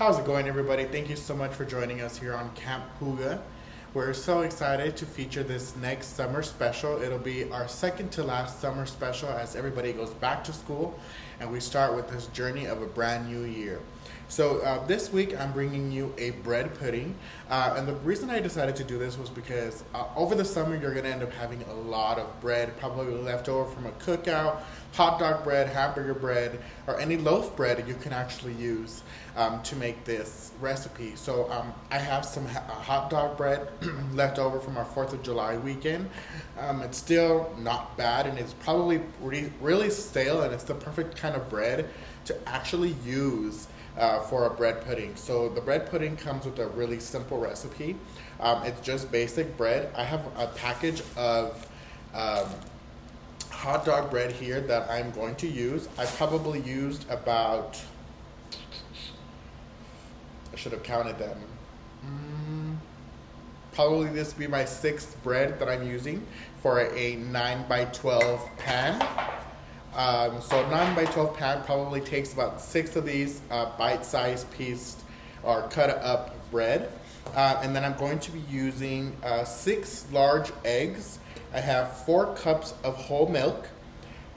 How's it going, everybody? Thank you so much for joining us here on Camp Puga. We're so excited to feature this next summer special. It'll be our second to last summer special as everybody goes back to school and we start with this journey of a brand new year. So this week I'm bringing you a bread pudding, and the reason I decided to do this was because over the summer you're going to end up having a lot of bread, probably left over from a cookout, hot dog bread, hamburger bread, or any loaf bread you can actually use to make this recipe. So I have some hot dog bread left over from our 4th of July weekend. It's still not bad, and it's probably really stale, and it's the perfect kind of bread to actually use for a bread pudding. So the bread pudding comes with a really simple recipe. It's just basic bread. I have a package of hot dog bread here that I'm going to use. I probably used about, I should have counted them. Probably this will be my 6th bread that I'm using for a 9x12 pan. So 9x12 pan probably takes about 6 of these bite-sized pieced or cut up bread. And then I'm going to be using 6 large eggs. I have 4 cups of whole milk.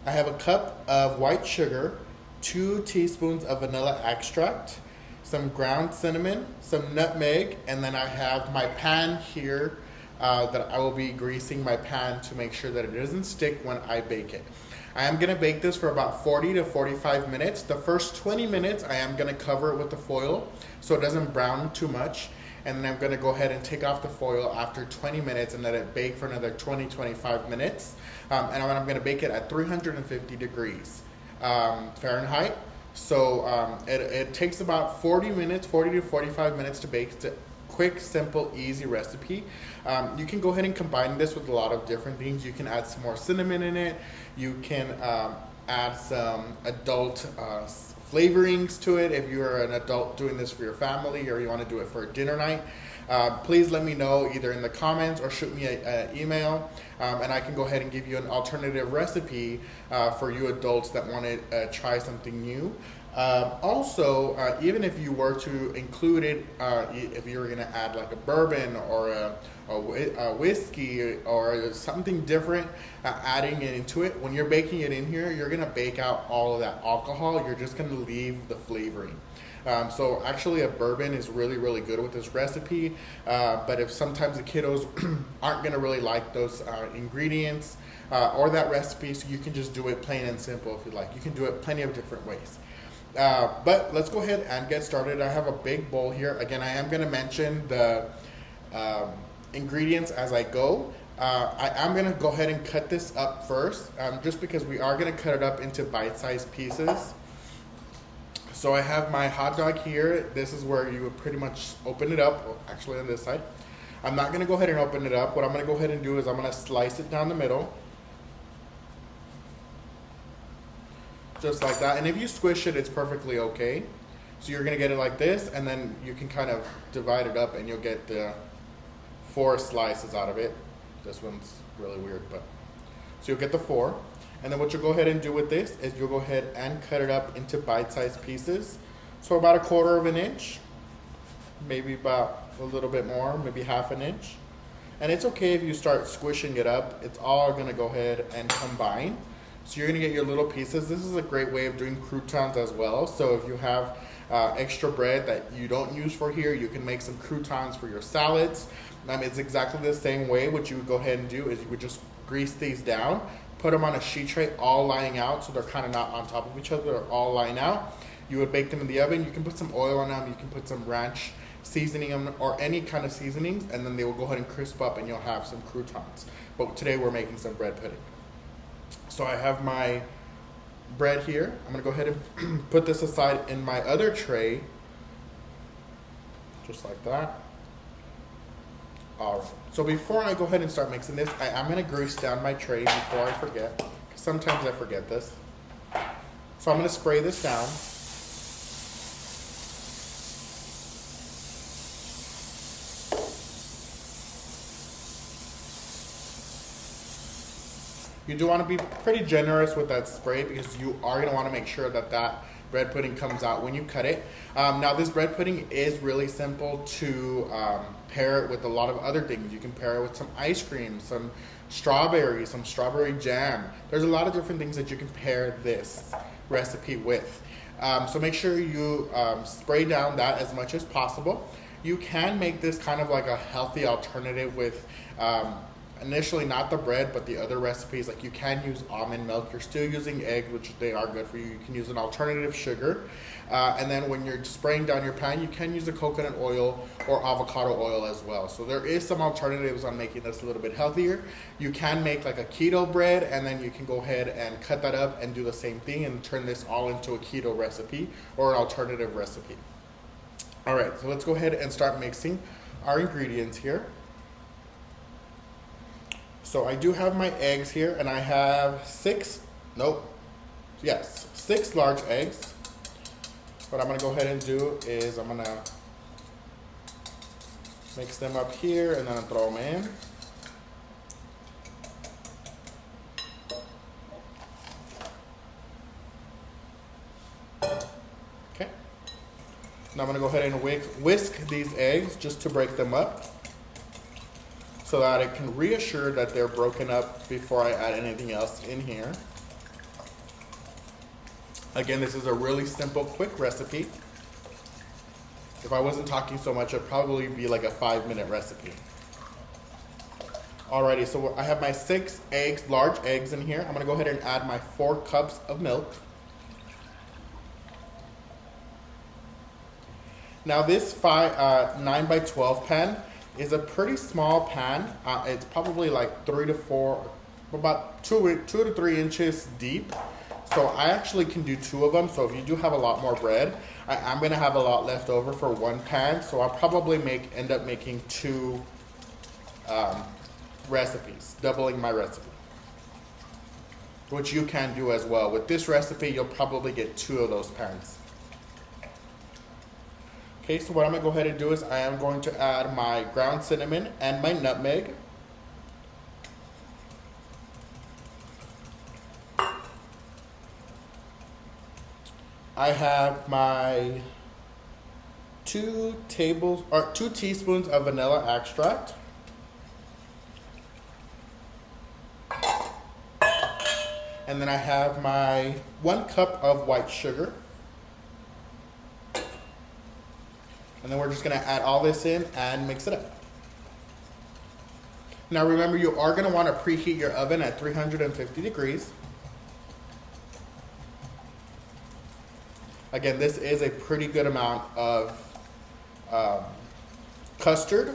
I have a cup of white sugar, 2 teaspoons of vanilla extract, some ground cinnamon, some nutmeg, and then I have my pan here that I will be greasing my pan to make sure that it doesn't stick when I bake it. I am going to bake this for about 40 to 45 minutes. The first 20 minutes I am going to cover it with the foil so it doesn't brown too much. And then I'm going to go ahead and take off the foil after 20 minutes and let it bake for another 20-25 minutes. And I'm going to bake it at 350 degrees Fahrenheit. So it takes about 40 to 45 minutes to bake. It's a quick, simple, easy recipe. You can go ahead and combine this with a lot of different things. You can add some more cinnamon in it. You can add some adult flavorings to it if you're an adult doing this for your family or you want to do it for a dinner night. Please let me know either in the comments or shoot me an email, and I can go ahead and give you an alternative recipe for you adults that want to try something new. Also, even if you were to include it, if you were going to add like a bourbon or a whiskey or something different, adding it into it, when you're baking it in here, you're going to bake out all of that alcohol. You're just going to leave the flavoring. So actually a bourbon is really, really good with this recipe. But if sometimes the kiddos aren't going to really like those ingredients or that recipe, so you can just do it plain and simple if you like. You can do it plenty of different ways. But let's go ahead and get started. I have a big bowl here. Again, I am going to mention the ingredients as I go. I am going to go ahead and cut this up first, just because we are going to cut it up into bite-sized pieces. So I have my hot dog here. This is where you would pretty much open it up. Well, actually on this side. I'm not going to go ahead and open it up. What I'm going to go ahead and do is I'm going to slice it down the middle. Just like that. And if you squish it, it's perfectly okay. So you're going to get it like this, and then you can kind of divide it up and you'll get the 4 slices out of it. This one's really weird, but so you'll get the 4. And then what you'll go ahead and do with this is you'll go ahead and cut it up into bite-sized pieces. So about 1/4 of an inch, maybe about a little bit more, maybe 1/2 inch. And it's okay if you start squishing it up. It's all going to go ahead and combine. So you're going to get your little pieces. This is a great way of doing croutons as well. So if you have extra bread that you don't use for here, you can make some croutons for your salads. It's exactly the same way. What you would go ahead and do is you would just grease these down, put them on a sheet tray, all lying out, so they're kind of not on top of each other, they're all lying out. You would bake them in the oven. You can put some oil on them, you can put some ranch seasoning on them, or any kind of seasonings, and then they will go ahead and crisp up and you'll have some croutons. But today we're making some bread pudding. So I have my bread here. I'm going to go ahead and put this aside in my other tray, just like that. All right. So before I go ahead and start mixing this, I'm going to grease down my tray before I forget, because sometimes I forget this. So I'm going to spray this down. You do want to be pretty generous with that spray because you are going to want to make sure that that bread pudding comes out when you cut it. Now this bread pudding is really simple to pair it with a lot of other things. You can pair it with some ice cream, some strawberries, some strawberry jam. There's a lot of different things that you can pair this recipe with. So make sure you spray down that as much as possible. You can make this kind of like a healthy alternative with initially not the bread, but the other recipes. Like you can use almond milk. You're still using eggs, which they are good for you. You can use an alternative sugar. And then when you're spraying down your pan, you can use a coconut oil or avocado oil as well. So there is some alternatives on making this a little bit healthier. You can make like a keto bread, and then you can go ahead and cut that up and do the same thing and turn this all into a keto recipe or an alternative recipe. All right, so let's go ahead and start mixing our ingredients here. So I do have my eggs here, and I have 6 large eggs. What I'm gonna go ahead and do is I'm gonna mix them up here and then throw them in. Okay. Now I'm gonna go ahead and whisk these eggs just to break them up, so that I can reassure that they're broken up before I add anything else in here. Again, this is a really simple, quick recipe. If I wasn't talking so much, it'd probably be like a 5-minute recipe. Alrighty, so I have my 6 eggs, large eggs in here. I'm gonna go ahead and add my 4 cups of milk. Now this 9 by 12 pan is a pretty small pan. It's probably like 3 to 4, about 2 to 3 inches deep. So I actually can do 2 of them. So if you do have a lot more bread, I'm gonna have a lot left over for 1 pan. So I'll probably end up making 2 recipes, doubling my recipe, which you can do as well. With this recipe, you'll probably get 2 of those pans. Okay, so what I'm gonna go ahead and do is I am going to add my ground cinnamon and my nutmeg. I have my 2 teaspoons of vanilla extract. And then I have my 1 cup of white sugar. And then we're just gonna add all this in and mix it up. Now remember, you are gonna wanna preheat your oven at 350 degrees. Again, this is a pretty good amount of custard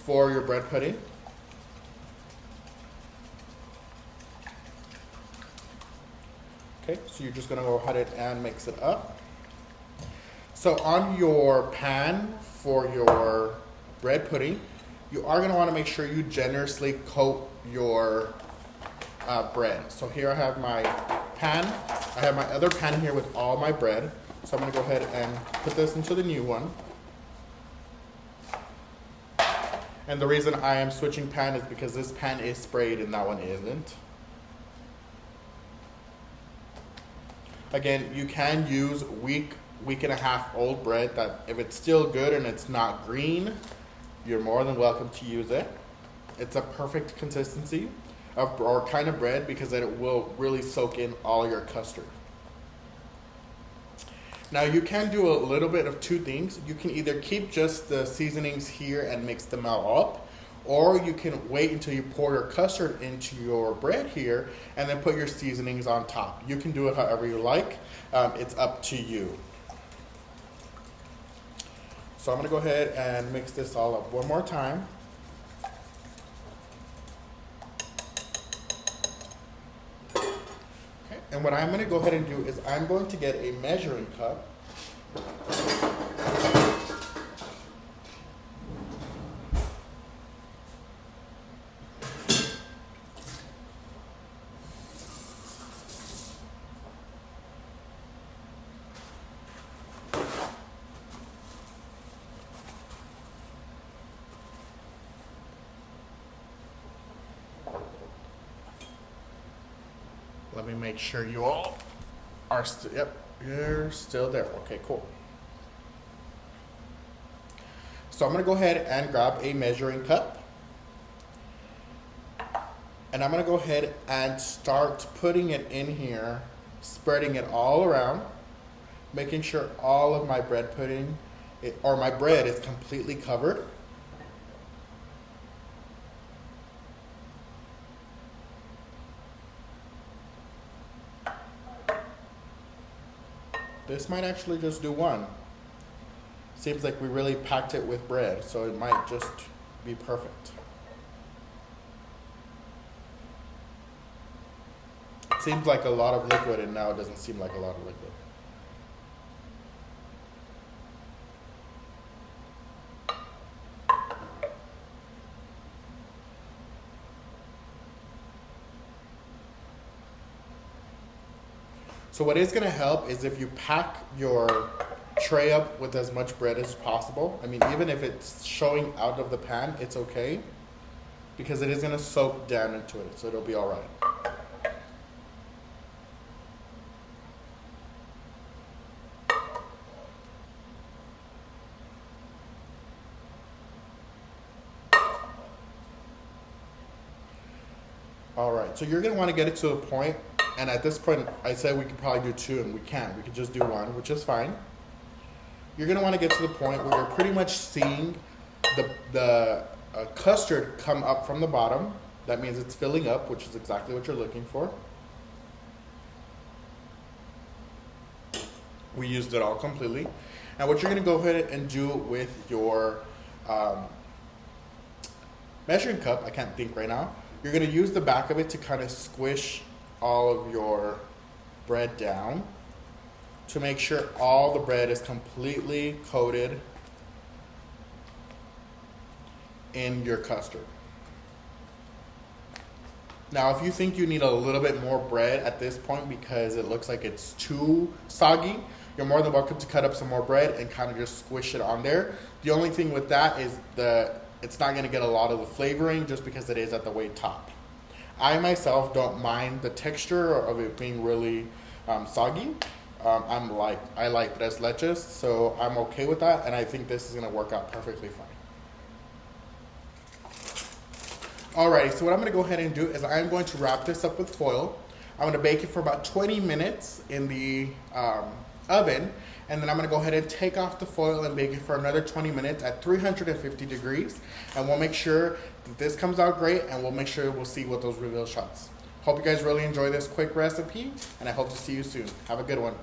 for your bread pudding. Okay, so you're just gonna go ahead and mix it up. So on your pan for your bread pudding, you are gonna wanna make sure you generously coat your bread. So here I have my pan. I have my other pan here with all my bread. So I'm gonna go ahead and put this into the new one. And the reason I am switching pan is because this pan is sprayed and that one isn't. Again, you can use week and a half old bread that if it's still good and it's not green, you're more than welcome to use it. It's a perfect consistency or kind of bread because then it will really soak in all your custard. Now you can do a little bit of 2 things. You can either keep just the seasonings here and mix them all up, or you can wait until you pour your custard into your bread here and then put your seasonings on top. You can do it however you like. It's up to you. So I'm gonna go ahead and mix this all up one more time. Okay, and what I'm gonna go ahead and do is I'm going to get a measuring cup. Let me make sure you all are yep. You're still there. Okay, cool. So I'm gonna go ahead and grab a measuring cup. And I'm gonna go ahead and start putting it in here, spreading it all around, making sure all of my bread pudding, or my bread is completely covered. This might actually just do one. Seems like we really packed it with bread, so it might just be perfect. It seems like a lot of liquid, and now it doesn't seem like a lot of liquid. So what is going to help is if you pack your tray up with as much bread as possible. I mean, even if it's showing out of the pan, it's okay, because it is going to soak down into it, so it'll be all right. All right, so you're going to want to get it to a point. And at this point, I said we could probably do two, and we can't. We could just do one, which is fine. You're gonna wanna get to the point where you're pretty much seeing the custard come up from the bottom. That means it's filling up, which is exactly what you're looking for. We used it all completely. And what you're gonna go ahead and do with your measuring cup, I can't think right now, you're gonna use the back of it to kind of squish all of your bread down to make sure all the bread is completely coated in your custard. Now, if you think you need a little bit more bread at this point because it looks like it's too soggy, you're more than welcome to cut up some more bread and kind of just squish it on there. The only thing with that is it's not gonna get a lot of the flavoring just because it is at the way top. I myself don't mind the texture of it being really soggy. I like tres leches, so I'm okay with that, and I think this is gonna work out perfectly fine. Alrighty, so what I'm gonna go ahead and do is I'm going to wrap this up with foil. I'm gonna bake it for about 20 minutes in the oven, and then I'm gonna go ahead and take off the foil and bake it for another 20 minutes at 350 degrees. And we'll make sure that this comes out great, and we'll make sure we'll see what those reveal shots. Hope you guys really enjoy this quick recipe, and I hope to see you soon. Have a good one.